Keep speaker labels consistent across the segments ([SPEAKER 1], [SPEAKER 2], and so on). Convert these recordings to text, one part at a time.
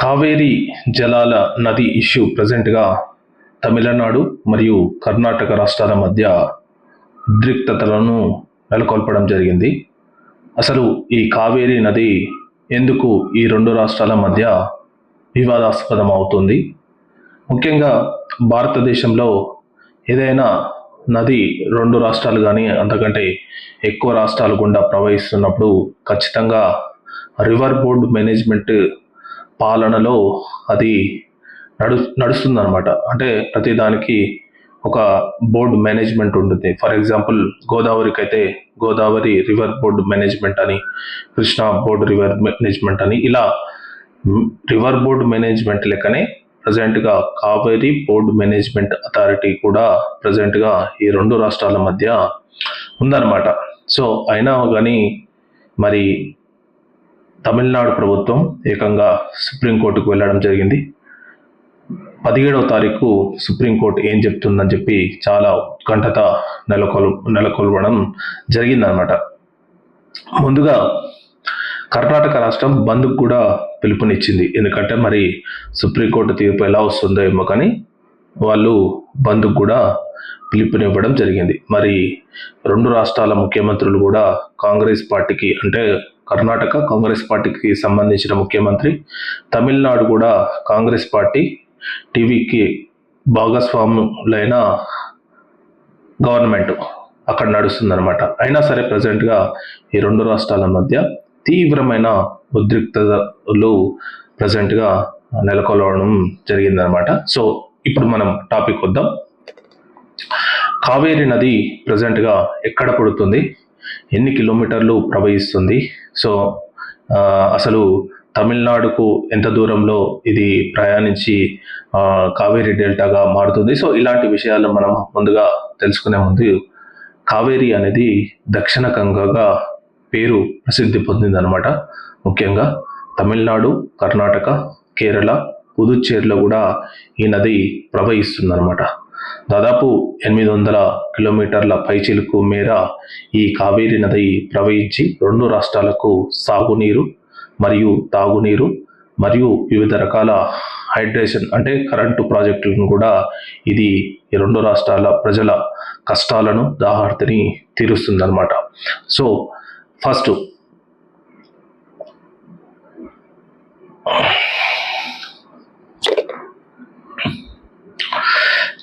[SPEAKER 1] కావేరీ జలాల నది ఇష్యూ ప్రజెంట్గా తమిళనాడు మరియు కర్ణాటక రాష్ట్రాల మధ్య ఉద్రిక్తతలను నెలకొల్పడం జరిగింది. అసలు ఈ కావేరీ నది ఎందుకు ఈ రెండు రాష్ట్రాల మధ్య వివాదాస్పదం అవుతుంది? ముఖ్యంగా భారతదేశంలో ఏదైనా నది రెండు రాష్ట్రాలు కానీ అంతకంటే ఎక్కువ రాష్ట్రాల గుండా ప్రవహిస్తున్నప్పుడు ఖచ్చితంగా రివర్ బోర్డ్ మేనేజ్మెంట్ పాలనలో అది నడుస్తుందన్నమాట. అంటే ప్రతిదానికి ఒక బోర్డు మేనేజ్మెంట్ ఉంటుంది. ఫర్ ఎగ్జాంపుల్ గోదావరికి అయితే గోదావరి రివర్ బోర్డు మేనేజ్మెంట్ అని, కృష్ణా బోర్డు రివర్ మేనేజ్మెంట్ అని, ఇలా రివర్ బోర్డు మేనేజ్మెంట్ లెక్కనే ప్రజెంట్గా కావేరీ బోర్డు మేనేజ్మెంట్ అథారిటీ కూడా ప్రజెంట్గా ఈ రెండు రాష్ట్రాల మధ్య ఉందన్నమాట. సో అయినా కానీ మరి తమిళనాడు ప్రభుత్వం ఏకంగా సుప్రీంకోర్టుకు వెళ్ళడం జరిగింది. 17వ తారీఖు సుప్రీంకోర్టు ఏం చెప్తుందని చెప్పి చాలా ఉత్కంఠత నెలకొల్పడం జరిగిందనమాట. ముందుగా కర్ణాటక రాష్ట్రం బంద్కు కూడా పిలుపునిచ్చింది. ఎందుకంటే మరి సుప్రీంకోర్టు తీర్పు ఎలా వస్తుందో ఏమో కానీ వాళ్ళు బంద్కు కూడా పిలుపునివ్వడం జరిగింది. మరి రెండు రాష్ట్రాల ముఖ్యమంత్రులు కూడా కాంగ్రెస్ పార్టీకి, అంటే కర్ణాటక కాంగ్రెస్ పార్టీకి సంబంధించిన ముఖ్యమంత్రి, తమిళనాడు కూడా కాంగ్రెస్ పార్టీ టీవీకి భాగస్వాములైన గవర్నమెంట్ అక్కడ నడుస్తుందన్నమాట. అయినా సరే ప్రజెంట్గా ఈ రెండు రాష్ట్రాల మధ్య తీవ్రమైన ఉద్రిక్తతలు ప్రజెంట్గా నెలకొల్పడం జరిగిందనమాట. సో ఇప్పుడు మనం టాపిక్ వద్దాం. కావేరీ నది ప్రజెంట్గా ఎక్కడ పుడుతుంది, ఎన్ని కిలోమీటర్లు ప్రవహిస్తుంది, సో అసలు తమిళనాడుకు ఎంత దూరంలో ఇది ప్రయాణించి కావేరీ డెల్టాగా మారుతుంది. సో ఇలాంటి విషయాలు మనం ముందుగా తెలుసుకునే ముందు, కావేరీ అనేది దక్షిణ గంగగా పేరు ప్రసిద్ధి పొందిందనమాట. ముఖ్యంగా తమిళనాడు, కర్ణాటక, కేరళ, పుదుచ్చేరిలో కూడా ఈ నది ప్రవహిస్తుందన్నమాట. దాదాపు 800 కిలోమీటర్ల పైచిలుకు మేర ఈ కావేరీ నది ప్రవహించి రెండు రాష్ట్రాలకు సాగునీరు మరియు తాగునీరు మరియు వివిధ రకాల హైడ్రేషన్ అంటే కరెంటు ప్రాజెక్టులను కూడా ఇది ఈ రెండు రాష్ట్రాల ప్రజల కష్టాలను, దాహార్తిని తీరుస్తుందన్నమాట. సో ఫస్ట్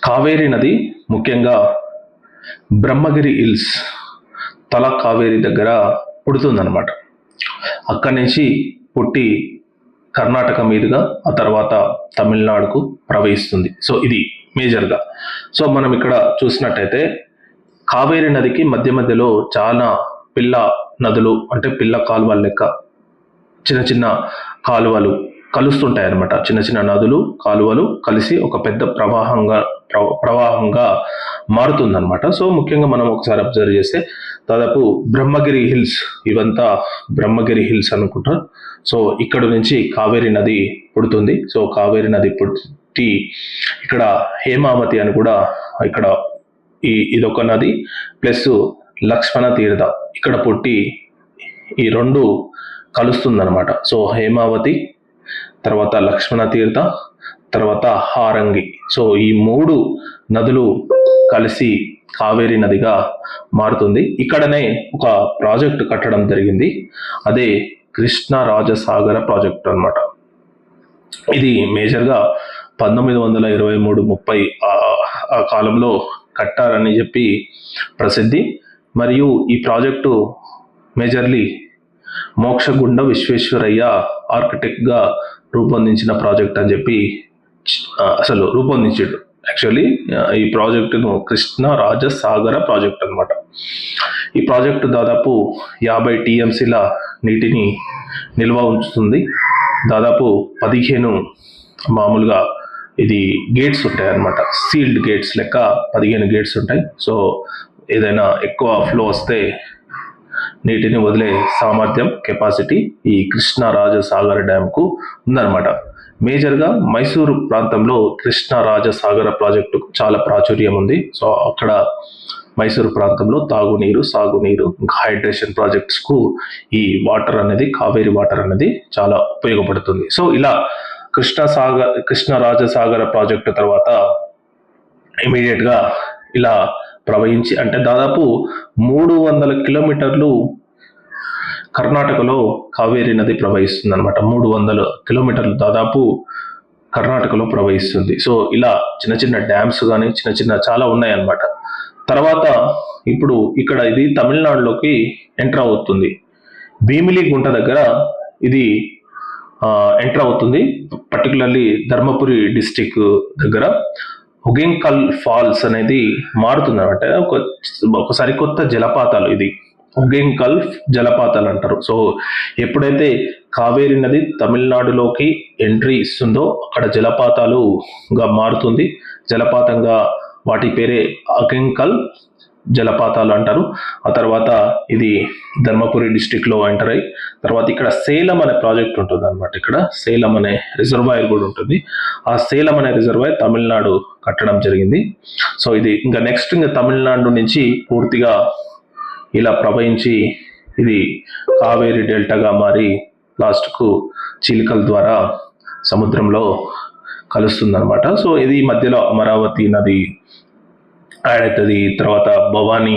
[SPEAKER 1] కావేరీ నది ముఖ్యంగా బ్రహ్మగిరి హిల్స్, తల కావేరీ దగ్గర పుడుతుందన్నమాట. అక్కడి నుంచి పుట్టి కర్ణాటక మీదుగా ఆ తర్వాత తమిళనాడుకు ప్రవహిస్తుంది. సో ఇది మేజర్గా. సో మనం ఇక్కడ చూసినట్టయితే కావేరీ నదికి మధ్య మధ్యలో చాలా పిల్ల నదులు, అంటే పిల్ల కాలువల లెక్క చిన్న చిన్న కాలువలు కలుస్తుంటాయి అన్నమాట. చిన్న చిన్న నదులు, కాలువలు కలిసి ఒక పెద్ద ప్రవాహంగా మారుతుందన్నమాట. సో ముఖ్యంగా మనం ఒకసారి అబ్జర్వ్ చేస్తే దాదాపు బ్రహ్మగిరి హిల్స్, ఇవంతా బ్రహ్మగిరి హిల్స్ అనుకుంటారు. సో ఇక్కడ నుంచి కావేరీ నది పుడుతుంది. సో కావేరీ నది పుట్టి ఇక్కడ హేమావతి అని కూడా, ఇక్కడ ఇదొక నది ప్లస్ లక్ష్మణ తీర్థ ఇక్కడ పుట్టి ఈ రెండు కలుస్తుందన్నమాట. సో హేమావతి, తర్వాత లక్ష్మణ తీర్థ, తర్వాత హారంగి, సో ఈ మూడు నదులు కలిసి కావేరీ నదిగా మారుతుంది. ఇక్కడనే ఒక ప్రాజెక్టు కట్టడం జరిగింది, అదే కృష్ణ రాజసాగర ప్రాజెక్ట్ అన్నమాట. ఇది మేజర్గా 1923-30 ఆ కాలంలో కట్టారని చెప్పి ప్రసిద్ధి. మరియు ఈ ప్రాజెక్టు మేజర్లీ మోక్షగుండ విశ్వేశ్వరయ్య ఆర్కిటెక్ట్గా రూపొందించిన ప్రాజెక్ట్ అని చెప్పి అసలు రూపొందించాడు. యాక్చువల్లీ ఈ ప్రాజెక్టును కృష్ణ రాజసాగర ప్రాజెక్ట్ అనమాట. ఈ ప్రాజెక్టు దాదాపు 50 TMCల నీటిని నిల్వ ఉంచుతుంది. దాదాపు 15 మామూలుగా ఇది గేట్స్ ఉంటాయి అన్నమాట, సీల్డ్ గేట్స్ లెక్క 15 గేట్స్ ఉంటాయి. సో ఏదైనా ఎక్కువ ఫ్లో వస్తే నీటిని వదిలే సామర్థ్యం, కెపాసిటీ ఈ కృష్ణ రాజసాగర డ్యామ్కు ఉందన్నమాట. మేజర్గా మైసూరు ప్రాంతంలో కృష్ణ రాజసాగర ప్రాజెక్టు చాలా ప్రాచుర్యం ఉంది. సో అక్కడ మైసూరు ప్రాంతంలో తాగునీరు, సాగునీరు, ఇంకా హైడ్రేషన్ ప్రాజెక్ట్స్కు ఈ వాటర్ అనేది, కావేరీ వాటర్ అనేది చాలా ఉపయోగపడుతుంది. సో ఇలా కృష్ణరాజసాగర ప్రాజెక్టు తర్వాత ఇమీడియట్ గా ఇలా ప్రవహించి, అంటే దాదాపు 300 కిలోమీటర్లు కర్ణాటకలో కావేరీ నది ప్రవహిస్తుంది అనమాట. 300 కిలోమీటర్లు దాదాపు కర్ణాటకలో ప్రవహిస్తుంది. సో ఇలా చిన్న చిన్న డ్యామ్స్ కానీ చిన్న చిన్న చాలా ఉన్నాయి అన్నమాట. తర్వాత ఇప్పుడు ఇక్కడ ఇది తమిళనాడులోకి ఎంటర్ అవుతుంది. భీమిలి గుంట దగ్గర ఇది ఎంటర్ అవుతుంది. పర్టికులర్లీ ధర్మపురి డిస్టిక్ దగ్గర హుగెంకల్ ఫాల్స్ అనేది మారుతుంది అనమాట. ఒక సరికొత్త జలపాతాలు, ఇది హుగెంకల్ జలపాతాలు అంటారు. సో ఎప్పుడైతే కావేరీ నది తమిళనాడులోకి ఎంట్రీ ఇస్తుందో అక్కడ జలపాతాలుగా మారుతుంది. జలపాతంగా వాటి పేరే హుగెంకల్ జలపాతాలు అంటారు. ఆ తర్వాత ఇది ధర్మపురి డిస్టిక్ లో ఎంటర్ అయ్యి తర్వాత ఇక్కడ సేలం అనే ప్రాజెక్ట్ ఉంటుంది అనమాట. ఇక్కడ సేలం అనే రిజర్వాయర్ కూడా ఉంటుంది. ఆ సేలం అనే రిజర్వాయర్ తమిళనాడు కట్టడం జరిగింది. సో ఇది ఇంకా నెక్స్ట్ ఇంకా తమిళనాడు నుంచి పూర్తిగా ఇలా ప్రవహించి ఇది కావేరీ డెల్టాగా మారి లాస్ట్ కు చిలికల ద్వారా సముద్రంలో కలుస్తుంది అనమాట. సో ఇది మధ్యలో అమరావతి నది యాడ్ అవుతుంది. తర్వాత భవానీ,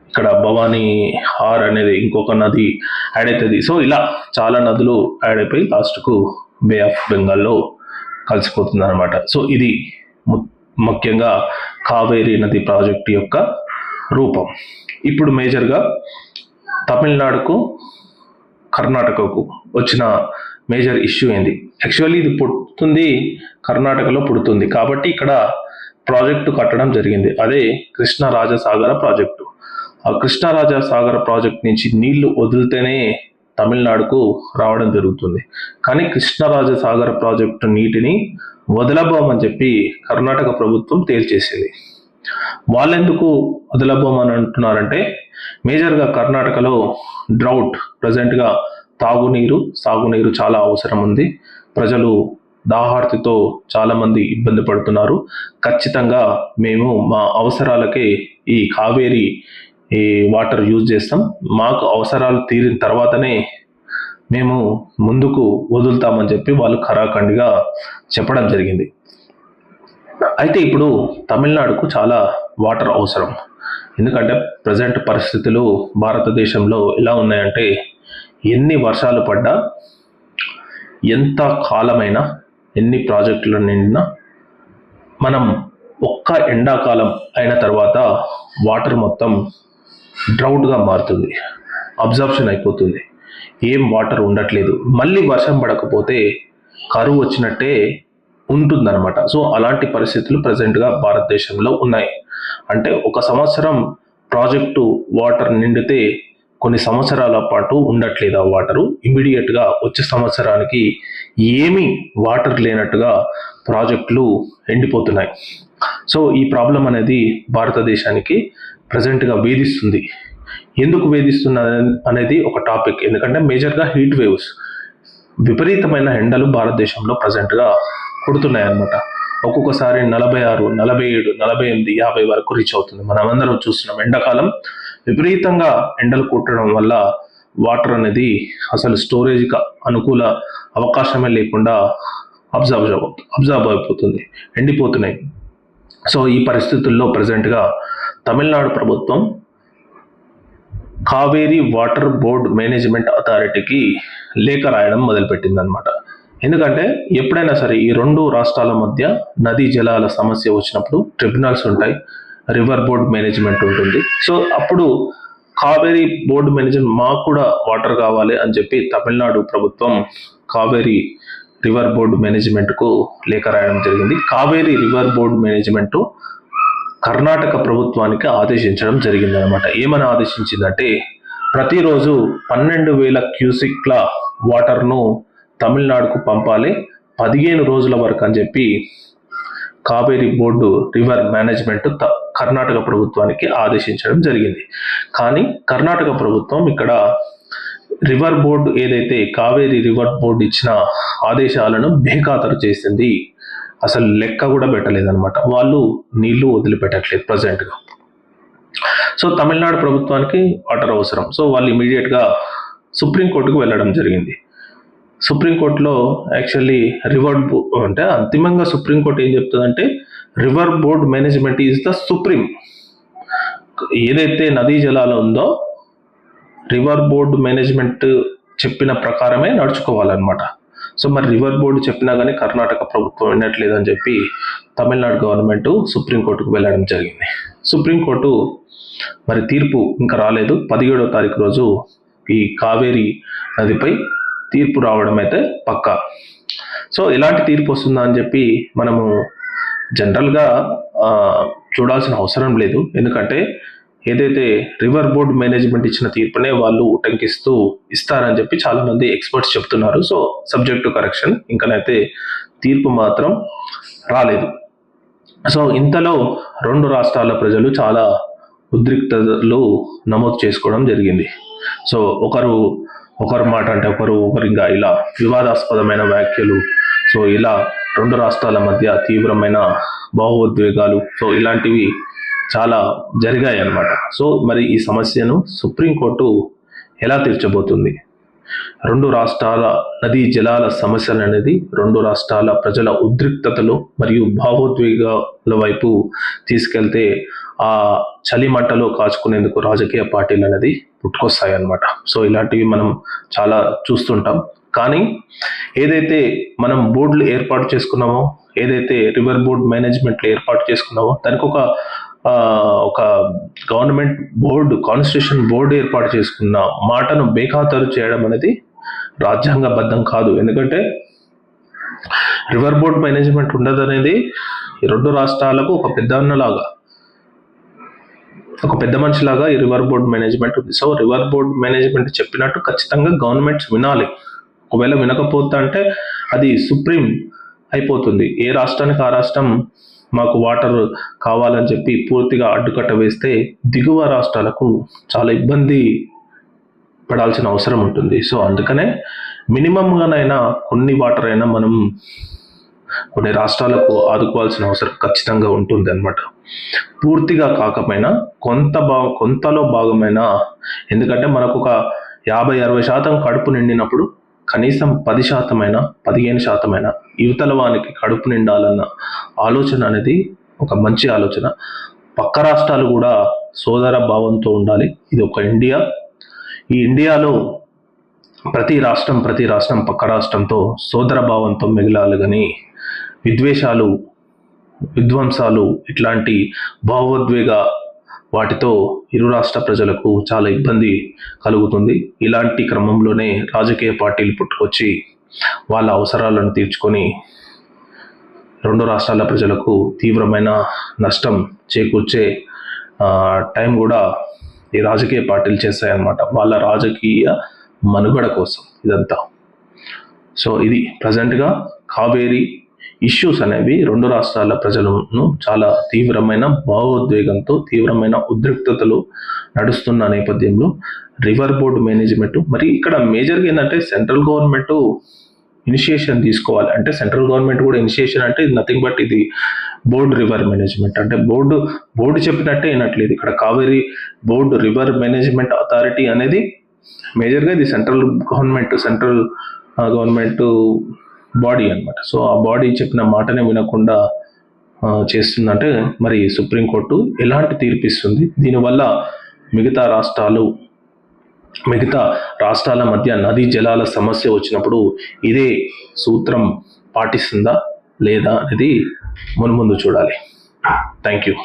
[SPEAKER 1] ఇక్కడ భవానీ హార్ అనేది ఇంకొక నది యాడ్ అవుతుంది. సో ఇలా చాలా నదులు యాడ్ అయిపోయి లాస్ట్కు బే ఆఫ్ బెంగాల్లో కలిసిపోతుంది అనమాట. సో ఇది ముఖ్యంగా కావేరీ నది ప్రాజెక్టు యొక్క రూపం. ఇప్పుడు మేజర్గా తమిళనాడుకు కర్ణాటకకు వచ్చిన మేజర్ ఇష్యూ ఏంది? యాక్చువల్లీ ఇది పుడుతుంది కర్ణాటకలో పుడుతుంది కాబట్టి ఇక్కడ ప్రాజెక్టు కట్టడం జరిగింది. అదే కృష్ణరాజసాగర ప్రాజెక్టు. ఆ కృష్ణరాజసాగర ప్రాజెక్ట్ నుంచి నీళ్లు వదిలితేనే తమిళనాడుకు రావడం జరుగుతుంది. కానీ కృష్ణరాజసాగర ప్రాజెక్టు నీటిని వదలబోమని చెప్పి కర్ణాటక ప్రభుత్వం తేల్చేసింది. వాళ్ళెందుకు వదలబోమని అంటున్నారంటే మేజర్గా కర్ణాటకలో డ్రౌట్, ప్రజెంట్గా సాగునీరు చాలా అవసరం ఉంది. ప్రజలు దాహార్తితో చాలా మంది ఇబ్బంది పడుతున్నారు. ఖచ్చితంగా మేము మా అవసరాలకే ఈ కావేరీ వాటర్ యూజ్ చేస్తాం. మాకు అవసరాలు తీరిన తర్వాతనే మేము ముందుకు వదులుతామని చెప్పి వాళ్ళు ఖరాఖండిగా చెప్పడం జరిగింది. అయితే ఇప్పుడు తమిళనాడుకు చాలా వాటర్ అవసరం. ఎందుకంటే ప్రజెంట్ పరిస్థితులు భారతదేశంలో ఎలా ఉన్నాయంటే ఎన్ని వర్షాలు పడ్డా, ఎంత కాలమైనా, ఎన్ని ప్రాజెక్టులు నిండినా మనం ఒక్క ఎండాకాలం అయిన తర్వాత వాటర్ మొత్తం డ్రౌట్గా మారుతుంది, అబ్జర్ప్షన్ అయిపోతుంది, ఏం వాటర్ ఉండట్లేదు. మళ్ళీ వర్షం పడకపోతే కరువు వచ్చినట్టే ఉంటుందన్నమాట. సో అలాంటి పరిస్థితులు ప్రజెంట్గా భారతదేశంలో ఉన్నాయి. అంటే ఒక సంవత్సరం ప్రాజెక్టు వాటర్ నిండితే కొన్ని సంవత్సరాల పాటు ఉండట్లేదు ఆ వాటరు. ఇమీడియట్గా వచ్చే సంవత్సరానికి ఏమీ వాటర్ లేనట్టుగా ప్రాజెక్టులు ఎండిపోతున్నాయి. సో ఈ ప్రాబ్లం అనేది భారతదేశానికి ప్రజెంట్గా వేధిస్తుంది. ఎందుకు వేధిస్తున్నది అనేది ఒక టాపిక్. ఎందుకంటే మేజర్గా హీట్ వేవ్స్, విపరీతమైన ఎండలు భారతదేశంలో ప్రజెంట్గా కొడుతున్నాయి అన్నమాట. ఒక్కొక్కసారి 46, 47, 48, 50 వరకు రీచ్ అవుతుంది. మనమందరం చూస్తున్నాం. ఎండాకాలం విపరీతంగా ఎండలు కొట్టడం వల్ల వాటర్ అనేది అసలు స్టోరేజ్కి అనుకూల అవకాశమే లేకుండా అబ్జర్వ్ అయిపోతుంది, ఎండిపోతున్నాయి. సో ఈ పరిస్థితుల్లో ప్రజెంట్గా తమిళనాడు ప్రభుత్వం కావేరీ వాటర్ బోర్డ్ మేనేజ్మెంట్ అథారిటీకి లేఖ రాయడం మొదలుపెట్టింది అనమాట. ఎందుకంటే ఎప్పుడైనా సరే ఈ రెండు రాష్ట్రాల మధ్య నదీ జలాల సమస్య వచ్చినప్పుడు ట్రిబ్యునల్స్ ఉంటాయి, రివర్ బోర్డ్ మేనేజ్మెంట్ ఉంటుంది. సో అప్పుడు కావేరీ బోర్డు మేనేజ్మెంట్ మాకు కూడా వాటర్ కావాలి అని చెప్పి తమిళనాడు ప్రభుత్వం కావేరీ రివర్ బోర్డు మేనేజ్మెంట్కు లేఖ రాయడం జరిగింది. Kaveri river board management Karnataka ప్రభుత్వానికి ఆదేశించడం జరిగింది అనమాట. ఏమని ఆదేశించిందంటే ప్రతిరోజు 12,000 క్యూసిక్ల వాటర్ను తమిళనాడుకు పంపాలి 15 రోజుల వరకు అని చెప్పి Kaveri board river management Karnataka ప్రభుత్వానికి ఆదేశించడం జరిగింది. కానీ కర్ణాటక ప్రభుత్వం ఇక్కడ రివర్ బోర్డు ఏదైతే కావేరీ రివర్ బోర్డు ఇచ్చిన ఆదేశాలను బేఖాతరు చేసింది. అసలు లెక్క కూడా పెట్టలేదన్నమాట. వాళ్ళు నీళ్లు వదిలిపెట్టట్లేదు ప్రజెంట్గా. సో తమిళనాడు ప్రభుత్వానికి వాటర్ అవసరం. సో వాళ్ళు ఇమీడియట్గా సుప్రీంకోర్టుకు వెళ్ళడం జరిగింది. సుప్రీంకోర్టులో యాక్చువల్లీ అంటే అంతిమంగా సుప్రీంకోర్టు ఏం చెప్తుందంటే river board management is the supreme. ఏదైతే నదీ జలాలు ఉందో రివర్ బోర్డు మేనేజ్మెంట్ చెప్పిన ప్రకారమే నడుచుకోవాలన్నమాట. సో మరి రివర్ బోర్డు చెప్పినా కానీ కర్ణాటక ప్రభుత్వం వినట్లేదని చెప్పి తమిళనాడు గవర్నమెంట్ సుప్రీంకోర్టుకు వెళ్ళడం జరిగింది. సుప్రీంకోర్టు మరి తీర్పు ఇంకా రాలేదు. 17వ తారీఖు రోజు ఈ కావేరీ నదిపై తీర్పు రావడం అయితే పక్కా. సో ఎలాంటి తీర్పు వస్తుందా అని చెప్పి మనము జనరల్గా చూడాల్సిన అవసరం లేదు. ఎందుకంటే ఏదైతే రివర్ బోర్డ్ మేనేజ్మెంట్ ఇచ్చిన తీర్పునే వాళ్ళు ఉటంకిస్తూ ఇస్తారని చెప్పి చాలా మంది ఎక్స్పర్ట్స్ చెప్తున్నారు. సో సబ్జెక్ట్ టు కరెక్షన్, ఇంకనైతే తీర్పు మాత్రం రాలేదు. సో ఇంతలో 2 రాష్ట్రాల ప్రజలు చాలా ఉద్రిక్తతలు నమోదు చేసుకోవడం జరిగింది. సో ఒకరు మాట అంటే ఒకరు ఇంకా ఇలా వివాదాస్పదమైన వ్యాఖ్యలు, సో ఇలా 2 రాష్ట్రాల మధ్య తీవ్రమైన భావోద్వేగాలు, సో ఇలాంటివి చాలా జరిగాయి అన్నమాట. సో మరి ఈ సమస్యను సుప్రీంకోర్టు ఎలా తీర్చబోతుంది? 2 రాష్ట్రాల నదీ జలాల సమస్యలు అనేది 2 రాష్ట్రాల ప్రజల ఉద్రిక్తతలు మరియు భావోద్వేగాల వైపు తీసుకెళ్తే ఆ చలిమంటలో కాచుకునేందుకు రాజకీయ పార్టీలు అనేది పుట్టుకొస్తాయి అన్నమాట. సో ఇలాంటివి మనం చాలా చూస్తుంటాం. కానీ ఏదైతే మనం బోర్డులు ఏర్పాటు చేసుకున్నామో, ఏదైతే రివర్ బోర్డ్ మేనేజ్మెంట్లు ఏర్పాటు చేసుకున్నామో దానికి ఒక గవర్నమెంట్ బోర్డు, కాన్స్టిట్యూషన్ బోర్డు ఏర్పాటు చేసుకున్న మాటను బేఖాతరు చేయడం అనేది రాజ్యాంగబద్ధం కాదు. ఎందుకంటే రివర్ బోర్డ్ మేనేజ్మెంట్ ఉండదు అనేది 2 రాష్ట్రాలకు ఒక పెద్ద మనిషిలాగా ఈ రివర్ బోర్డ్ మేనేజ్మెంట్ ఉంది. సో రివర్ బోర్డ్ మేనేజ్మెంట్ చెప్పినట్టు ఖచ్చితంగా గవర్నమెంట్స్ వినాలి. ఒకవేళ వినకపోతే అంటే అది సుప్రీం అయిపోతుంది. ఏ రాష్ట్రానికి ఆ రాష్ట్రం మాకు వాటర్ కావాలని చెప్పి పూర్తిగా అడ్డుకట్ట వేస్తే దిగువ రాష్ట్రాలకు చాలా ఇబ్బంది పడాల్సిన అవసరం ఉంటుంది. సో అందుకనే మినిమంగానైనా కొన్ని వాటర్ అయినా మనం కొన్ని రాష్ట్రాలకు ఆదుకోవాల్సిన అవసరం ఖచ్చితంగా ఉంటుంది అన్నమాట. పూర్తిగా కాకపోయినా కొంతలో భాగమైనా, ఎందుకంటే మనకు ఒక 50-60% కడుపు నిండినప్పుడు కనీసం 10% 15% యువతల వానికి కడుపు నిండాలన్న ఆలోచన అనేది ఒక మంచి ఆలోచన. పక్క రాష్ట్రాలు కూడా సోదర భావంతో ఉండాలి. ఇది ఒక ఇండియా. ఈ ఇండియాలో ప్రతి రాష్ట్రం పక్క రాష్ట్రంతో సోదర భావంతో మిగలాలి. కానీ విద్వేషాలు, విధ్వంసాలు, ఇట్లాంటి భావోద్వేగ వాటితో ఇరు రాష్ట్ర ప్రజలకు చాలా ఇబ్బంది కలుగుతుంది. ఇలాంటి క్రమంలోనే రాజకీయ పార్టీలు పుట్టుకొచ్చి వాళ్ళ అవసరాలను తీర్చుకొని 2 రాష్ట్రాల ప్రజలకు తీవ్రమైన నష్టం చేకూర్చే టైం కూడా ఈ రాజకీయ పార్టీలు చేస్తాయన్నమాట, వాళ్ళ రాజకీయ మనుగడ కోసం ఇదంతా. సో ఇది ప్రజెంట్గా కావేరీ ఇష్యూస్ అనేవి 2 రాష్ట్రాల ప్రజలను చాలా తీవ్రమైన భావోద్వేగంతో, తీవ్రమైన ఉద్రిక్తతలు నడుస్తున్న నేపథ్యంలో రివర్ బోర్డు మేనేజ్మెంట్, మరి ఇక్కడ మేజర్గా ఏంటంటే సెంట్రల్ గవర్నమెంట్ ఇనిషియేషన్ తీసుకోవాలి. అంటే సెంట్రల్ గవర్నమెంట్ కూడా ఇనిషియేషన్ అంటే నథింగ్ బట్ ఇది బోర్డు రివర్ మేనేజ్మెంట్ అంటే బోర్డు చెప్పినట్టే వినట్లేదు. ఇక్కడ Kaveri board river management authority అనేది మేజర్గా ఇది సెంట్రల్ గవర్నమెంట్ బాడీ అన్నమాట. సో ఆ బాడీ చెప్పిన మాటనే వినకుండా చేస్తుందంటే మరి సుప్రీంకోర్టు ఎలాంటి తీర్పు ఇస్తుంది? దీనివల్ల మిగతా రాష్ట్రాల మధ్య నదీ జలాల సమస్య వచ్చినప్పుడు ఇదే సూత్రం పాటిస్తుందా లేదా అనేది ముందు చూడాలి. Thank you.